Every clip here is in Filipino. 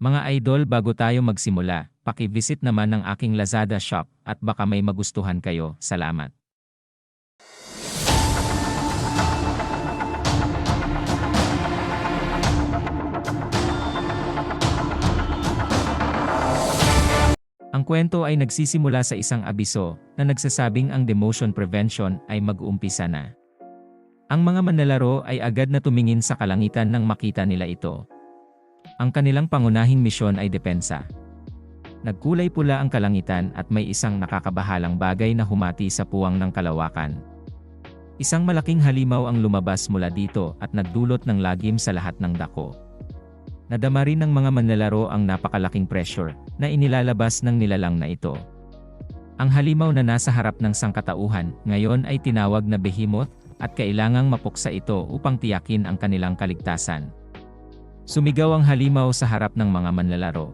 Mga idol, bago tayo magsimula, paki-visit naman ng aking Lazada shop at baka may magustuhan kayo. Salamat. Ang kwento ay nagsisimula sa isang abiso na nagsasabing ang demotion prevention ay mag-uumpisa na. Ang mga manlalaro ay agad na tumingin sa kalangitan nang makita nila ito. Ang kanilang pangunahing misyon ay depensa. Nagkulay pula ang kalangitan at may isang nakakabahalang bagay na humati sa puwang ng kalawakan. Isang malaking halimaw ang lumabas mula dito at nagdulot ng lagim sa lahat ng dako. Nadama rin ng mga manlalaro ang napakalaking pressure na inilalabas ng nilalang na ito. Ang halimaw na nasa harap ng sangkatauhan ngayon ay tinawag na behemoth at kailangang mapuksa ito upang tiyakin ang kanilang kaligtasan. Sumigaw ang halimaw sa harap ng mga manlalaro.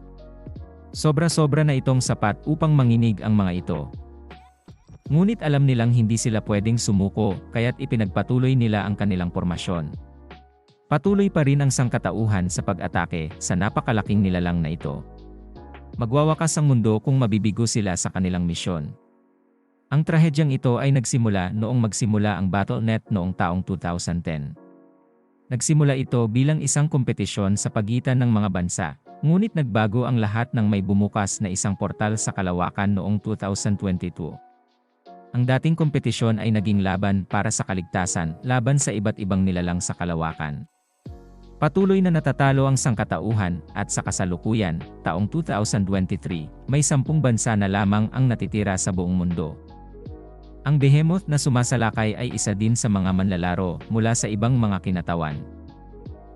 Sobra-sobra na itong sapat upang manginig ang mga ito. Ngunit alam nilang hindi sila pwedeng sumuko kaya't ipinagpatuloy nila ang kanilang pormasyon. Patuloy pa rin ang sangkatauhan sa pag-atake sa napakalaking nilalang na ito. Magwawakas ang mundo kung mabibigo sila sa kanilang misyon. Ang trahedyang ito ay nagsimula noong magsimula ang Battle.net noong taong 2010. Nagsimula ito bilang isang kompetisyon sa pagitan ng mga bansa, ngunit nagbago ang lahat nang may bumukas na isang portal sa kalawakan noong 2022. Ang dating kompetisyon ay naging laban para sa kaligtasan, laban sa iba't ibang nilalang sa kalawakan. Patuloy na natatalo ang sangkatauhan at sa kasalukuyan, taong 2023, may 10 bansa na lamang ang natitira sa buong mundo. Ang behemoth na sumasalakay ay isa din sa mga manlalaro mula sa ibang mga kinatawan.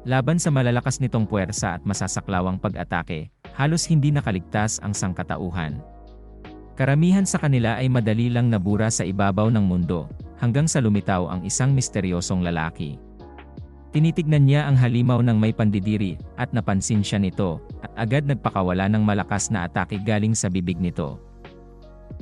Laban sa malalakas nitong puwersa at masasaklawang pag-atake, halos hindi nakaligtas ang sangkatauhan. Karamihan sa kanila ay madali lang nabura sa ibabaw ng mundo, hanggang sa lumitaw ang isang misteryosong lalaki. Tinitignan niya ang halimaw ng may pandidiri, at napansin siya nito, at agad nagpakawala ng malakas na atake galing sa bibig nito.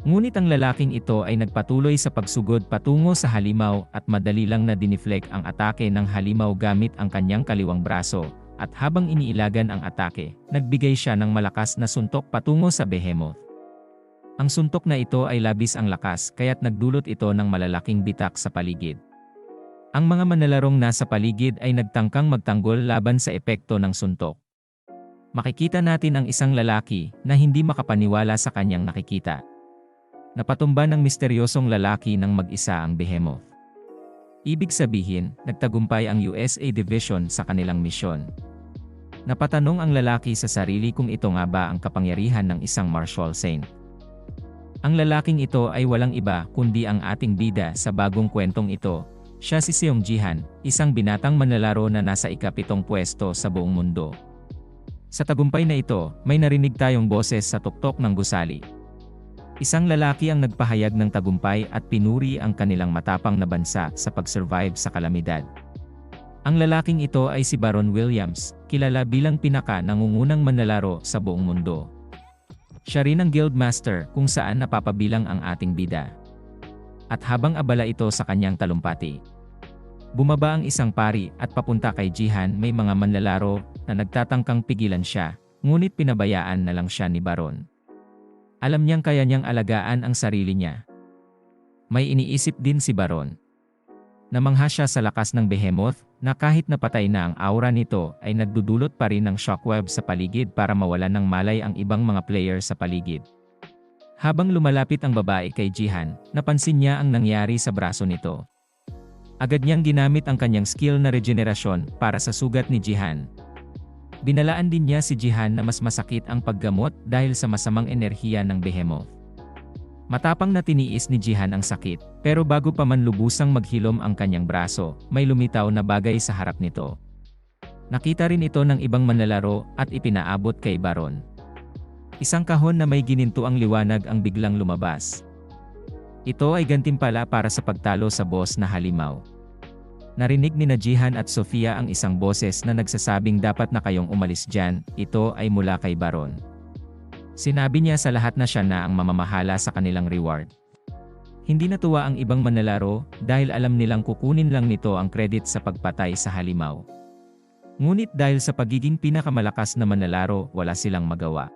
Ngunit ang lalaking ito ay nagpatuloy sa pagsugod patungo sa halimaw at madali lang na diniflect ang atake ng halimaw gamit ang kanyang kaliwang braso, at habang iniilagan ang atake, nagbigay siya ng malakas na suntok patungo sa behemoth. Ang suntok na ito ay labis ang lakas kaya't nagdulot ito ng malalaking bitak sa paligid. Ang mga manlalarong nasa paligid ay nagtangkang magtanggol laban sa epekto ng suntok. Makikita natin ang isang lalaki na hindi makapaniwala sa kanyang nakikita. Napatumba ng misteryosong lalaki ng mag-isa ang behemoth. Ibig sabihin, nagtagumpay ang USA Division sa kanilang misyon. Napatanong ang lalaki sa sarili kung ito nga ba ang kapangyarihan ng isang martial saint. Ang lalaking ito ay walang iba kundi ang ating bida sa bagong kwentong ito. Siya si Seong Jihan, isang binatang manlalaro na nasa ika-7 pwesto sa buong mundo. Sa tagumpay na ito, may narinig tayong boses sa tuktok ng gusali. Isang lalaki ang nagpahayag ng tagumpay at pinuri ang kanilang matapang na bansa sa pag-survive sa kalamidad. Ang lalaking ito ay si Baron Williams, kilala bilang pinaka-nangungunang manlalaro sa buong mundo. Siya rin ang Guildmaster kung saan napapabilang ang ating bida. At habang abala ito sa kanyang talumpati, bumaba ang isang pari at papunta kay Jihan. May mga manlalaro na nagtatangkang pigilan siya, ngunit pinabayaan na lang siya ni Baron. Alam niyang kaya niyang alagaan ang sarili niya. May iniisip din si Baron. Namangha siya sa lakas ng behemoth na kahit napatay na ang aura nito ay nagdudulot pa rin ng shockwave sa paligid para mawalan ng malay ang ibang mga player sa paligid. Habang lumalapit ang babae kay Jihan, napansin niya ang nangyari sa braso nito. Agad niyang ginamit ang kanyang skill na regenerasyon para sa sugat ni Jihan. Binalaan din niya si Jihan na mas masakit ang paggamot dahil sa masamang enerhiya ng behemoth. Matapang na tiniis ni Jihan ang sakit, pero bago pa man lubusang maghilom ang kanyang braso, may lumitaw na bagay sa harap nito. Nakita rin ito ng ibang manlalaro at ipinaabot kay Baron. Isang kahon na may ginintuang liwanag ang biglang lumabas. Ito ay gantimpala para sa pagtalo sa boss na halimaw. Narinig ni Jihan at Sofia ang isang boses na nagsasabing dapat na kayong umalis dyan. Ito ay mula kay Baron. Sinabi niya sa lahat na siya na ang mamamahala sa kanilang reward. Hindi natuwa ang ibang manlalaro dahil alam nilang kukunin lang nito ang credit sa pagpatay sa halimaw. Ngunit dahil sa pagiging pinakamalakas na manlalaro, wala silang magawa.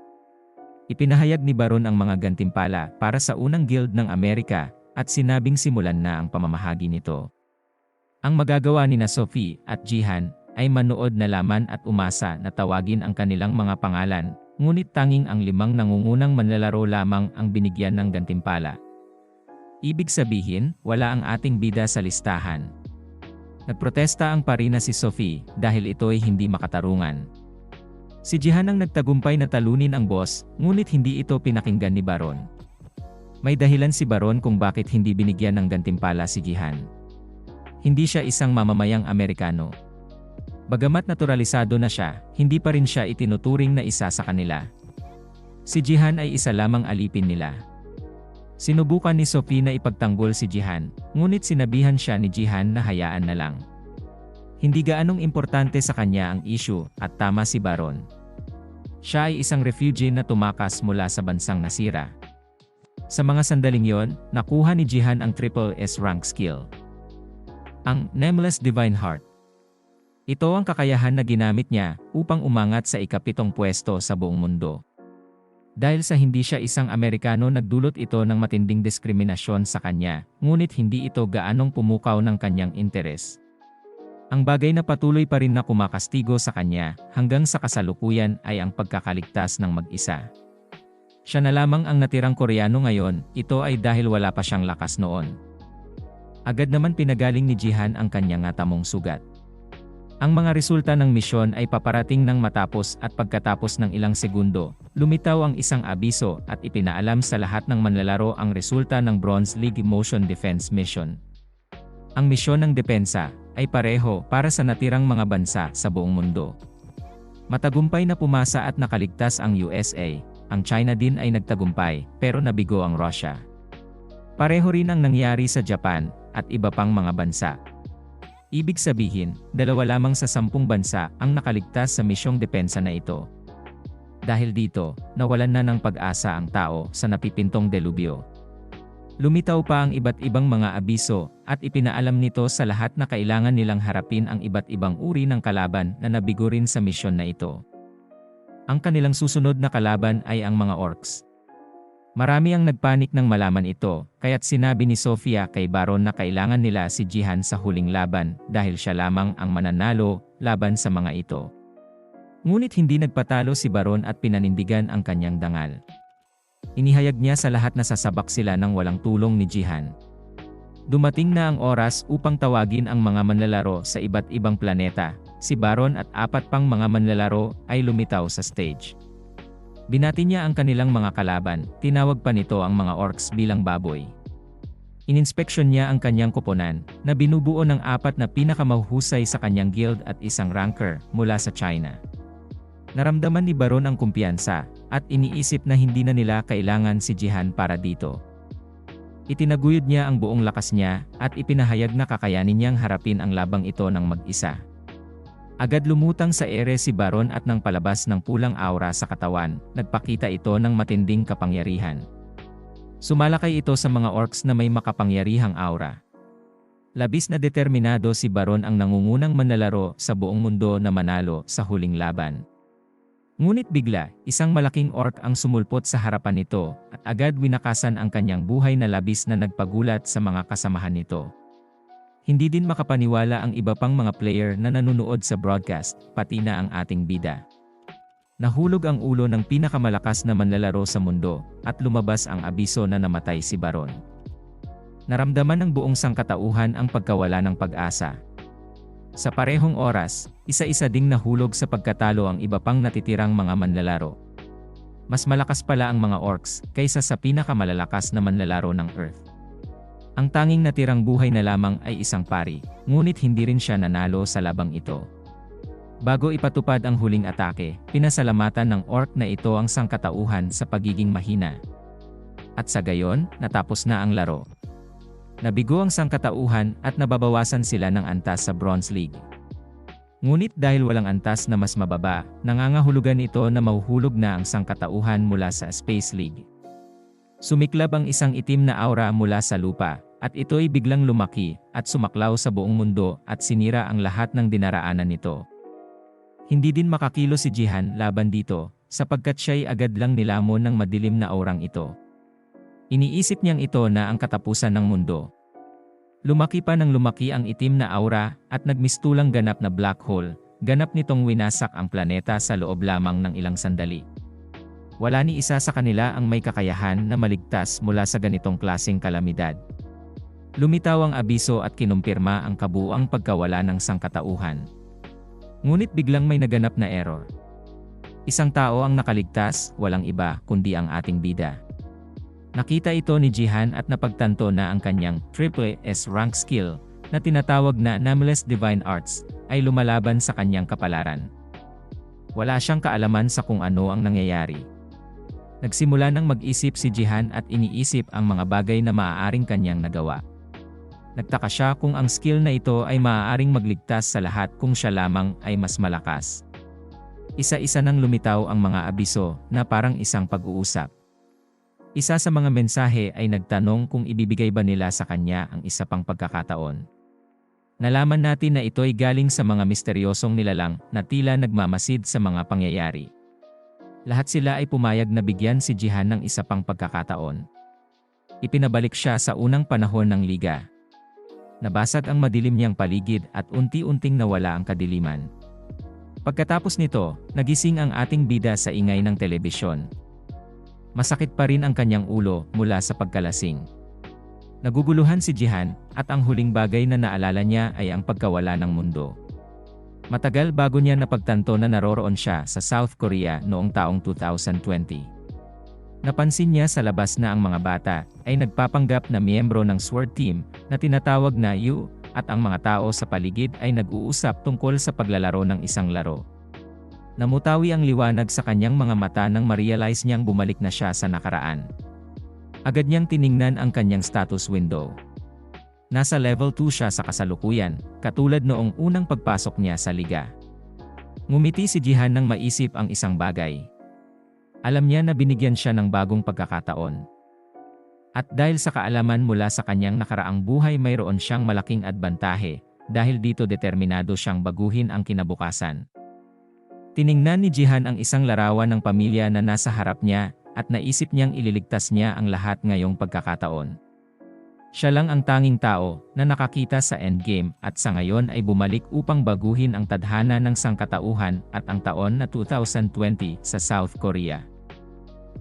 Ipinahayag ni Baron ang mga gantimpala para sa unang guild ng Amerika at sinabing simulan na ang pamamahagi nito. Ang magagawa ni Sophie at Jihan ay manood na laman at umasa na tawagin ang kanilang mga pangalan, ngunit tanging ang 5 nangungunang manlalaro lamang ang binigyan ng gantimpala. Ibig sabihin, wala ang ating bida sa listahan. Nagprotesta ang parina si Sophie dahil ito'y hindi makatarungan. Si Jihan ang nagtagumpay na talunin ang boss, ngunit hindi ito pinakinggan ni Baron. May dahilan si Baron kung bakit hindi binigyan ng gantimpala si Jihan. Hindi siya isang mamamayang Amerikano. Bagamat naturalisado na siya, hindi pa rin siya itinuturing na isa sa kanila. Si Jihan ay isa lamang alipin nila. Sinubukan ni Sophie na ipagtanggol si Jihan, ngunit sinabihan siya ni Jihan na hayaan na lang. Hindi gaanong importante sa kanya ang issue, at tama si Baron. Siya ay isang refugee na tumakas mula sa bansang nasira. Sa mga sandaling yon, nakuha ni Jihan ang Triple S rank skill. Ang Nameless Divine Heart. Ito ang kakayahan na ginamit niya upang umangat sa ika-7 pwesto sa buong mundo. Dahil sa hindi siya isang Amerikano, nagdulot ito ng matinding diskriminasyon sa kanya, ngunit hindi ito gaanong pumukaw ng kanyang interes. Ang bagay na patuloy pa rin na kumakastigo sa kanya hanggang sa kasalukuyan ay ang pagkakaligtas ng mag-isa. Siya na lamang ang natirang Koreano ngayon, ito ay dahil wala pa siyang lakas noon. Agad naman pinagaling ni Jihan ang kanyang tamong sugat. Ang mga resulta ng misyon ay paparating ng matapos at pagkatapos ng ilang segundo, lumitaw ang isang abiso at ipinaalam sa lahat ng manlalaro ang resulta ng Bronze League Motion Defense Mission. Ang misyon ng depensa ay pareho para sa natirang mga bansa sa buong mundo. Matagumpay na pumasa at nakaligtas ang USA, ang China din ay nagtagumpay pero nabigo ang Russia. Pareho rin ang nangyari sa Japan at iba pang mga bansa. Ibig sabihin, 2 lamang sa 10 bansa ang nakaligtas sa misyong depensa na ito. Dahil dito, nawalan na ng pag-asa ang tao sa napipintong delubyo. Lumitaw pa ang iba't ibang mga abiso at ipinaalam nito sa lahat na kailangan nilang harapin ang iba't ibang uri ng kalaban na nabigo rin sa misyon na ito. Ang kanilang susunod na kalaban ay ang mga orcs. Marami ang nagpanik nang malaman ito, kaya't sinabi ni Sophia kay Baron na kailangan nila si Jihan sa huling laban dahil siya lamang ang mananalo laban sa mga ito. Ngunit hindi nagpatalo si Baron at pinanindigan ang kanyang dangal. Inihayag niya sa lahat na sasabak sila ng walang tulong ni Jihan. Dumating na ang oras upang tawagin ang mga manlalaro sa iba't ibang planeta. Si Baron at 4 pang mga manlalaro ay lumitaw sa stage. Binati niya ang kanilang mga kalaban, tinawag pa nito ang mga orcs bilang baboy. Ininspeksyon niya ang kanyang koponan, na binubuo ng 4 na pinakamahuhusay sa kanyang guild at isang ranker mula sa China. Naramdaman ni Baron ang kumpiyansa, at iniisip na hindi na nila kailangan si Jihan para dito. Itinaguyod niya ang buong lakas niya, at ipinahayag na kakayanin niyang harapin ang labang ito ng mag-isa. Agad lumutang sa ere si Baron at nang palabas ng pulang aura sa katawan, nagpakita ito ng matinding kapangyarihan. Sumalakay ito sa mga orcs na may makapangyarihang aura. Labis na determinado si Baron ang nangungunang manlalaro sa buong mundo na manalo sa huling laban. Ngunit bigla, isang malaking orc ang sumulpot sa harapan nito, at agad winakasan ang kanyang buhay na labis na nagpagulat sa mga kasamahan nito. Hindi din makapaniwala ang iba pang mga player na nanunood sa broadcast, pati na ang ating bida. Nahulog ang ulo ng pinakamalakas na manlalaro sa mundo, at lumabas ang abiso na namatay si Baron. Naramdaman ng buong sangkatauhan ang pagkawala ng pag-asa. Sa parehong oras, isa-isa ding nahulog sa pagkatalo ang iba pang natitirang mga manlalaro. Mas malakas pala ang mga orcs kaysa sa pinakamalalakas na manlalaro ng Earth. Ang tanging natirang buhay na lamang ay isang pari, ngunit hindi rin siya nanalo sa labang ito. Bago ipatupad ang huling atake, pinasalamatan ng orc na ito ang sangkatauhan sa pagiging mahina. At sa gayon, natapos na ang laro. Nabigo ang sangkatauhan at nababawasan sila ng antas sa Bronze League. Ngunit dahil walang antas na mas mababa, nangangahulugan ito na mahuhulog na ang sangkatauhan mula sa Space League. Sumiklab ang isang itim na aura mula sa lupa, at ito'y biglang lumaki at sumaklaw sa buong mundo at sinira ang lahat ng dinaraanan nito. Hindi din makakilo si Jihan laban dito, sapagkat siya'y agad lang nilamon ng madilim na aurang ito. Iniisip niyang ito na ang katapusan ng mundo. Lumaki pa ng lumaki ang itim na aura at nagmistulang ganap na black hole, ganap nitong winasak ang planeta sa loob lamang ng ilang sandali. Wala ni isa sa kanila ang may kakayahan na maligtas mula sa ganitong klaseng kalamidad. Lumitaw ang abiso at kinumpirma ang kabuuang pagkawala ng sangkatauhan. Ngunit biglang may naganap na error. Isang tao ang nakaligtas, walang iba kundi ang ating bida. Nakita ito ni Jihan at napagtanto na ang kanyang triple S rank skill na tinatawag na Nameless Divine Arts ay lumalaban sa kanyang kapalaran. Wala siyang kaalaman sa kung ano ang nangyayari. Nagsimula ng mag-isip si Jihan at iniisip ang mga bagay na maaaring kanyang nagawa. Nagtaka siya kung ang skill na ito ay maaaring magligtas sa lahat kung siya lamang ay mas malakas. Isa-isa nang lumitaw ang mga abiso na parang isang pag-uusap. Isa sa mga mensahe ay nagtanong kung ibibigay ba nila sa kanya ang isa pang pagkakataon. Nalaman natin na ito'y galing sa mga misteryosong nilalang na tila nagmamasid sa mga pangyayari. Lahat sila ay pumayag na bigyan si Jihan ng isa pang pagkakataon. Ipinabalik siya sa unang panahon ng liga. Nabasag ang madilim niyang paligid at unti-unting nawala ang kadiliman. Pagkatapos nito, nagising ang ating bida sa ingay ng telebisyon. Masakit pa rin ang kanyang ulo mula sa pagkalasing. Naguguluhan si Jihan at ang huling bagay na naalala niya ay ang pagkawala ng mundo. Matagal bago niya napagtanto na naroroon siya sa South Korea noong taong 2020. Napansin niya sa labas na ang mga bata ay nagpapanggap na miyembro ng SWORD team na tinatawag na U at ang mga tao sa paligid ay nag-uusap tungkol sa paglalaro ng isang laro. Namutawi ang liwanag sa kanyang mga mata nang ma-realize niyang bumalik na siya sa nakaraan. Agad niyang tiningnan ang kanyang status window. Nasa level 2 siya sa kasalukuyan, katulad noong unang pagpasok niya sa liga. Ngumiti si Jihan nang maisip ang isang bagay. Alam niya na binigyan siya ng bagong pagkakataon. At dahil sa kaalaman mula sa kanyang nakaraang buhay, mayroon siyang malaking adbantahe, dahil dito determinado siyang baguhin ang kinabukasan. Tiningnan ni Jihan ang isang larawan ng pamilya na nasa harap niya at naisip niyang ililigtas niya ang lahat ngayong pagkakataon. Siya lang ang tanging tao na nakakita sa endgame at sa ngayon ay bumalik upang baguhin ang tadhana ng sangkatauhan at ang taon na 2020 sa South Korea.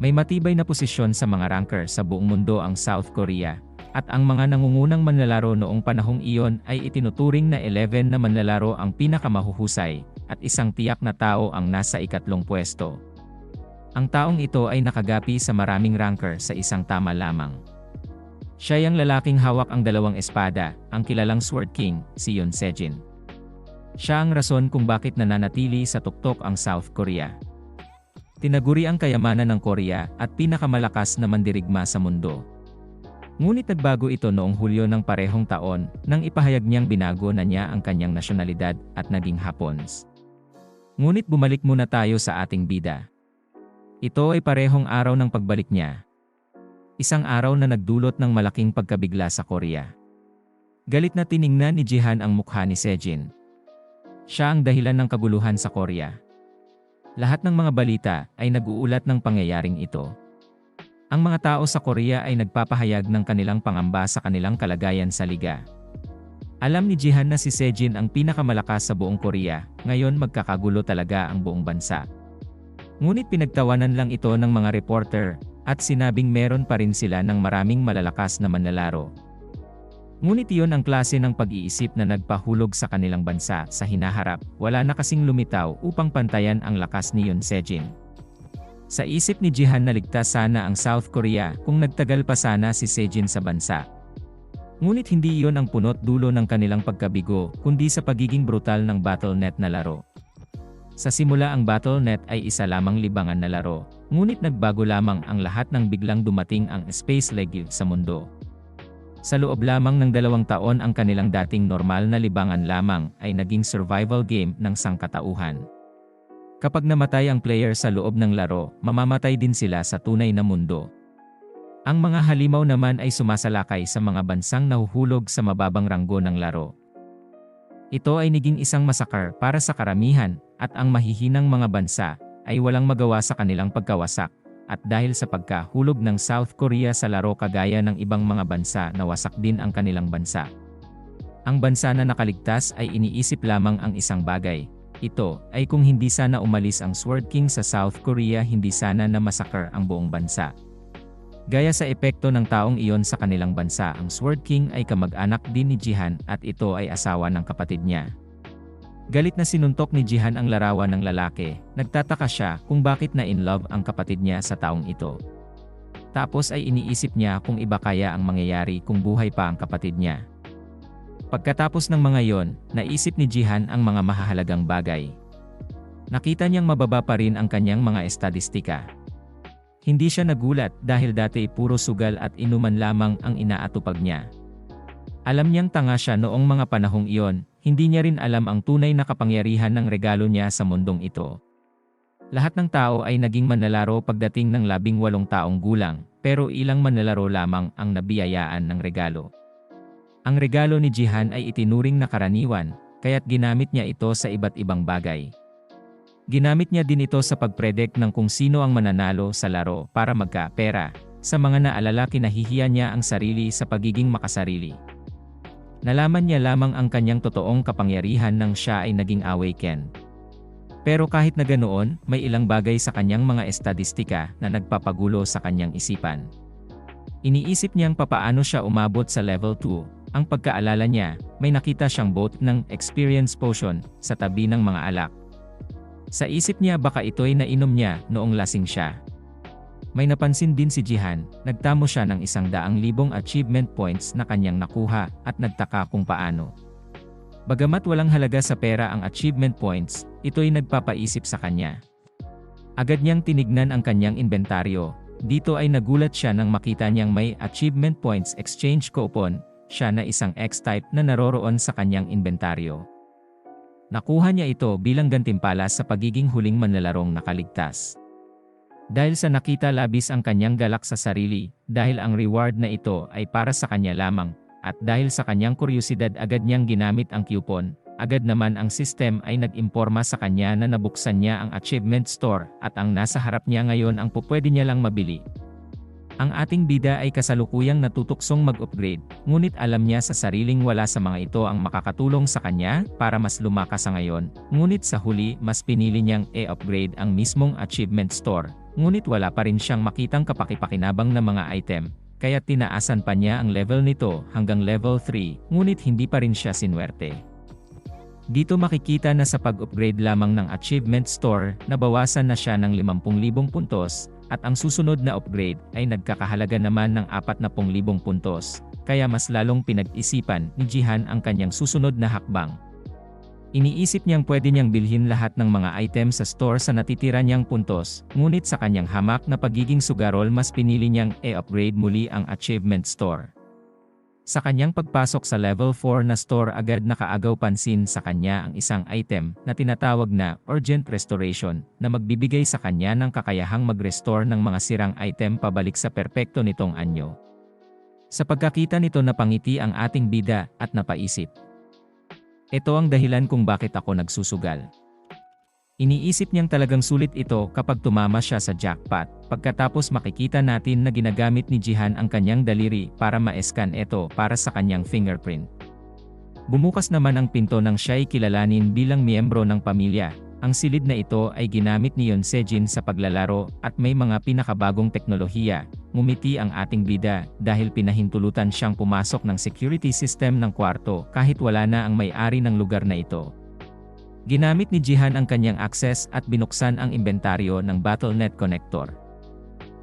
May matibay na posisyon sa mga ranker sa buong mundo ang South Korea, at ang mga nangungunang manlalaro noong panahong iyon ay itinuturing na 11 na manlalaro ang pinakamahuhusay, at isang tiyak na tao ang nasa ikatlong pwesto. Ang taong ito ay nakagapi sa maraming ranker sa isang tama lamang. Siya ang lalaking hawak ang dalawang espada, ang kilalang Sword King, si Yoon Sejin. Siya ang rason kung bakit nananatili sa tuktok ang South Korea. Tinaguri ang kayamanan ng Korea at pinakamalakas na mandirigma sa mundo. Ngunit nagbago ito noong Hulyo ng parehong taon nang ipahayag niyang binago na niya ang kanyang nasyonalidad at naging Hapons. Ngunit bumalik muna tayo sa ating bida. Ito ay parehong araw ng pagbalik niya. Isang araw na nagdulot ng malaking pagkabigla sa Korea. Galit na tiningnan ni Jihan ang mukha ni Sejin. Siya ang dahilan ng kaguluhan sa Korea. Lahat ng mga balita ay nag-uulat ng pangyayaring ito. Ang mga tao sa Korea ay nagpapahayag ng kanilang pangamba sa kanilang kalagayan sa liga. Alam ni Jihan na si Sejin ang pinakamalakas sa buong Korea, ngayon magkakagulo talaga ang buong bansa. Ngunit pinagtawanan lang ito ng mga reporter, at sinabing meron pa rin sila ng maraming malalakas na manlalaro. Ngunit iyon ang klase ng pag-iisip na nagpahulog sa kanilang bansa sa hinaharap, wala na kasing lumitaw upang pantayan ang lakas ni Yoon Sejin. Sa isip ni Jihan na ligtas sana ang South Korea kung nagtagal pa sana si Sejin sa bansa. Ngunit hindi iyon ang punot dulo ng kanilang pagkabigo, kundi sa pagiging brutal ng Battle.net na laro. Sa simula ang Battle.net ay isa lamang libangan na laro, ngunit nagbago lamang ang lahat nang biglang dumating ang Space League sa mundo. Sa loob lamang ng 2 taon ang kanilang dating normal na libangan lamang ay naging survival game ng sangkatauhan. Kapag namatay ang player sa loob ng laro, mamamatay din sila sa tunay na mundo. Ang mga halimaw naman ay sumasalakay sa mga bansang nahuhulog sa mababang ranggo ng laro. Ito ay naging isang masakar para sa karamihan, at ang mahihinang mga bansa ay walang magawa sa kanilang pagkawasak, at dahil sa pagkahulog ng South Korea sa laro kagaya ng ibang mga bansa na wasak din ang kanilang bansa. Ang bansa na nakaligtas ay iniisip lamang ang isang bagay. Ito ay kung hindi sana umalis ang Sword King sa South Korea, hindi sana na masakar ang buong bansa. Gaya sa epekto ng taong iyon sa kanilang bansa, ang Sword King ay kamag-anak din ni Jihan at ito ay asawa ng kapatid niya. Galit na sinuntok ni Jihan ang larawan ng lalaki, nagtataka siya kung bakit na in love ang kapatid niya sa taong ito. Tapos ay iniisip niya kung iba kaya ang mangyayari kung buhay pa ang kapatid niya. Pagkatapos ng mga yon, naisip ni Jihan ang mga mahahalagang bagay. Nakita niyang mababa pa rin ang kanyang mga estadistika. Hindi siya nagulat dahil dati puro sugal at inuman lamang ang inaatupag niya. Alam niyang tanga siya noong mga panahong iyon, hindi niya rin alam ang tunay na kapangyarihan ng regalo niya sa mundong ito. Lahat ng tao ay naging manlalaro pagdating ng 18 taong gulang, pero ilang manlalaro lamang ang nabiyayaan ng regalo. Ang regalo ni Jihan ay itinuring na karaniwan, kaya't ginamit niya ito sa iba't ibang bagay. Ginamit niya din ito sa pagpredict ng kung sino ang mananalo sa laro para magka-pera. Sa mga naalala, kinahihiya niya ang sarili sa pagiging makasarili. Nalaman niya lamang ang kanyang totoong kapangyarihan nang siya ay naging awaken. Pero kahit na ganoon, may ilang bagay sa kanyang mga estadistika na nagpapagulo sa kanyang isipan. Iniisip niyang papaano siya umabot sa level 2. Ang pagkaalala niya, may nakita siyang boat ng experience potion sa tabi ng mga alak. Sa isip niya baka ito'y nainom niya noong lasing siya. May napansin din si Jihan, nagtamo siya ng 100,000 achievement points na kanyang nakuha at nagtaka kung paano. Bagamat walang halaga sa pera ang achievement points, ito'y nagpapaisip sa kanya. Agad niyang tinignan ang kanyang inventaryo. Dito ay nagulat siya nang makita niyang may achievement points exchange coupon, siya na isang X-type na naroroon sa kanyang inventaryo. Nakuha niya ito bilang gantimpala sa pagiging huling manlalarong nakaligtas. Dahil sa nakita labis ang kanyang galak sa sarili, dahil ang reward na ito ay para sa kanya lamang, at dahil sa kanyang kuryosidad agad niyang ginamit ang coupon, agad naman ang system ay nag-imporma sa kanya na nabuksan niya ang achievement store at ang nasa harap niya ngayon ang pupwede niya lang mabili. Ang ating bida ay kasalukuyang natutuksong mag-upgrade, ngunit alam niya sa sariling wala sa mga ito ang makakatulong sa kanya para mas lumakas sa ngayon, ngunit sa huli mas pinili niyang e-upgrade ang mismong achievement store, ngunit wala pa rin siyang makitang kapakipakinabang na mga item, kaya tinaasan pa niya ang level nito hanggang level 3, ngunit hindi pa rin siya sinwerte. Dito makikita na sa pag-upgrade lamang ng achievement store, nabawasan na siya ng 50,000 puntos, at ang susunod na upgrade ay nagkakahalaga naman ng 40,000 puntos, kaya mas lalong pinag-isipan ni Jihan ang kanyang susunod na hakbang. Iniisip niyang pwede niyang bilhin lahat ng mga item sa store sa natitira niyang puntos, ngunit sa kanyang hamak na pagiging sugarol mas pinili niyang e-upgrade muli ang achievement store. Sa kanyang pagpasok sa level 4 na store agad nakaagaw pansin sa kanya ang isang item na tinatawag na Urgent Restoration na magbibigay sa kanya ng kakayahang mag-restore ng mga sirang item pabalik sa perpekto nitong anyo. Sa pagkakita nito napangiti ang ating bida at napaisip. Ito ang dahilan kung bakit ako nagsusugal. Iniisip niyang talagang sulit ito kapag tumama siya sa jackpot, pagkatapos makikita natin na ginagamit ni Jihan ang kanyang daliri para ma-scan ito para sa kanyang fingerprint. Bumukas naman ang pinto nang siya'y kilalanin bilang miyembro ng pamilya. Ang silid na ito ay ginamit ni Yoon Sejin sa paglalaro at may mga pinakabagong teknolohiya. Ngumiti ang ating bida dahil pinahintulutan siyang pumasok ng security system ng kwarto kahit wala na ang may-ari ng lugar na ito. Ginamit ni Jihan ang kanyang access at binuksan ang inventaryo ng BattleNet connector.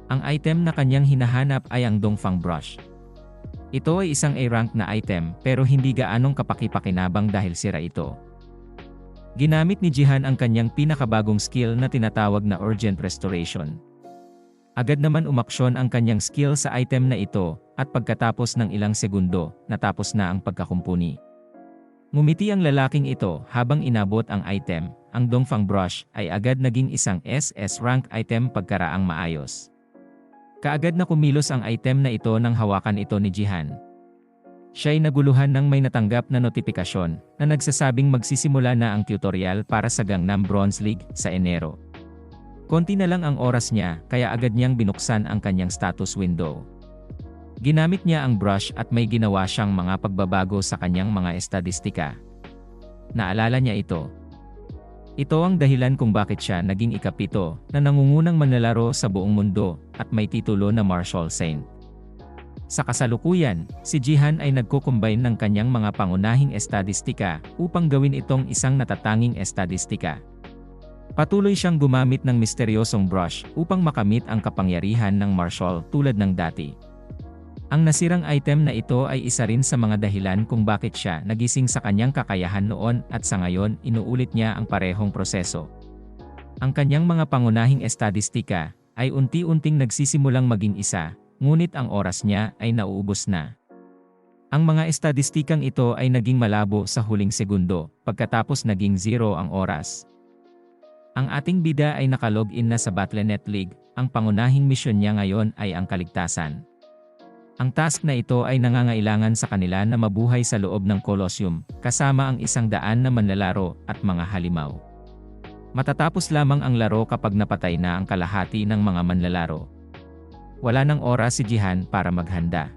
Ang item na kanyang hinahanap ay ang Dongfang Brush. Ito ay isang A-rank na item pero hindi gaanong kapakipakinabang dahil sira ito. Ginamit ni Jihan ang kanyang pinakabagong skill na tinatawag na Urgent Restoration. Agad naman umaksyon ang kanyang skill sa item na ito at pagkatapos ng ilang segundo, natapos na ang pagkakumpuni. Ngumiti ang lalaking ito habang inabot ang item, ang Dongfang Brush ay agad naging isang SS rank item pagkaraang maayos. Kaagad na kumilos ang item na ito nang hawakan ito ni Jihan. Siya'y naguluhan nang may natanggap na notifikasyon na nagsasabing magsisimula na ang tutorial para sa Gangnam Bronze League sa Enero. Konti na lang ang oras niya kaya agad niyang binuksan ang kanyang status window. Ginamit niya ang brush at may ginawa siyang mga pagbabago sa kanyang mga estadistika. Naalala niya ito. Ito ang dahilan kung bakit siya naging ikapito na nangungunang manlalaro sa buong mundo at may titulo na Martial Saint. Sa kasalukuyan, si Jihan ay nagko-combine ng kanyang mga pangunahing estadistika upang gawin itong isang natatanging estadistika. Patuloy siyang gumamit ng misteryosong brush upang makamit ang kapangyarihan ng martial tulad ng dati. Ang nasirang item na ito ay isa rin sa mga dahilan kung bakit siya nagising sa kanyang kakayahan noon at sa ngayon inuulit niya ang parehong proseso. Ang kanyang mga pangunahing estadistika ay unti-unting nagsisimulang maging isa, ngunit ang oras niya ay nauubos na. Ang mga estadistikang ito ay naging malabo sa huling segundo, pagkatapos naging 0 ang oras. Ang ating bida ay nakalog-in na sa Battle.net League, ang pangunahing misyon niya ngayon ay ang kaligtasan. Ang task na ito ay nangangailangan sa kanila na mabuhay sa loob ng Colosseum, kasama ang 100 na manlalaro at mga halimaw. Matatapos lamang ang laro kapag napatay na ang kalahati ng mga manlalaro. Wala nang oras si Jihan para maghanda.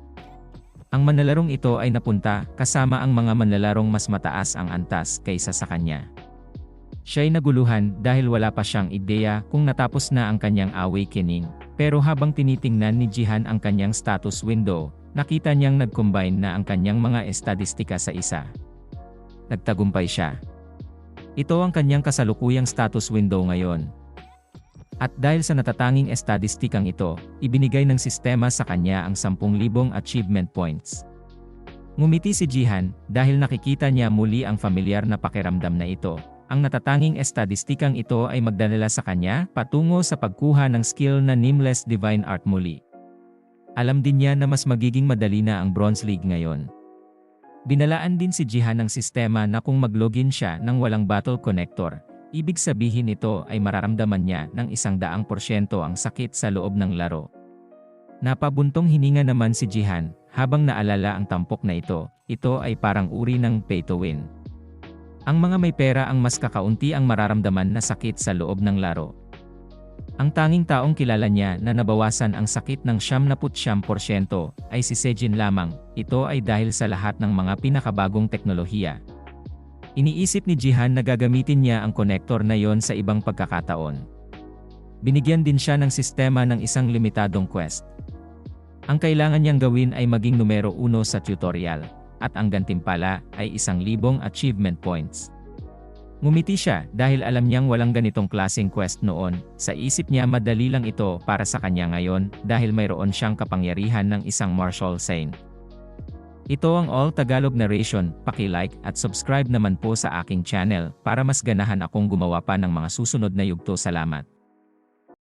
Ang manlalarong ito ay napunta kasama ang mga manlalarong mas mataas ang antas kaysa sa kanya. Siya'y naguluhan dahil wala pa siyang ideya kung natapos na ang kanyang awakening, pero habang tinitingnan ni Jihan ang kanyang status window, nakita niyang nag-combine na ang kanyang mga estadistika sa isa. Nagtagumpay siya. Ito ang kanyang kasalukuyang status window ngayon. At dahil sa natatanging estadistikang ito, ibinigay ng sistema sa kanya ang 10,000 achievement points. Ngumiti si Jihan dahil nakikita niya muli ang familiar na pakiramdam na ito. Ang natatanging estadistikang ito ay magdadala sa kanya patungo sa pagkuha ng skill na Nameless Divine Art muli. Alam din niya na mas magiging madali na ang Bronze League ngayon. Binalaan din si Jihan ng sistema na kung mag-login siya ng walang battle connector, ibig sabihin ito ay mararamdaman niya ng 100% ang sakit sa loob ng laro. Napabuntong hininga naman si Jihan habang naalala ang tampok na ito ay parang uri ng pay to win. Ang mga may pera ang mas kakaunti ang mararamdaman na sakit sa loob ng laro. Ang tanging taong kilala niya na nabawasan ang sakit ng 99% ay si Sejin lamang. Ito ay dahil sa lahat ng mga pinakabagong teknolohiya. Iniisip ni Jihan na gagamitin niya ang konektor na yon sa ibang pagkakataon. Binigyan din siya ng sistema ng isang limitadong quest. Ang kailangan niyang gawin ay maging numero 1 sa tutorial, at ang gantimpala ay 1,000 achievement points. Ngumiti siya dahil alam niyang walang ganitong klaseng quest noon, sa isip niya madali lang ito para sa kanya ngayon dahil mayroon siyang kapangyarihan ng isang martial saint. Ito ang All Tagalog Narration, paki-like at subscribe naman po sa aking channel para mas ganahan akong gumawa pa ng mga susunod na yugto. Salamat.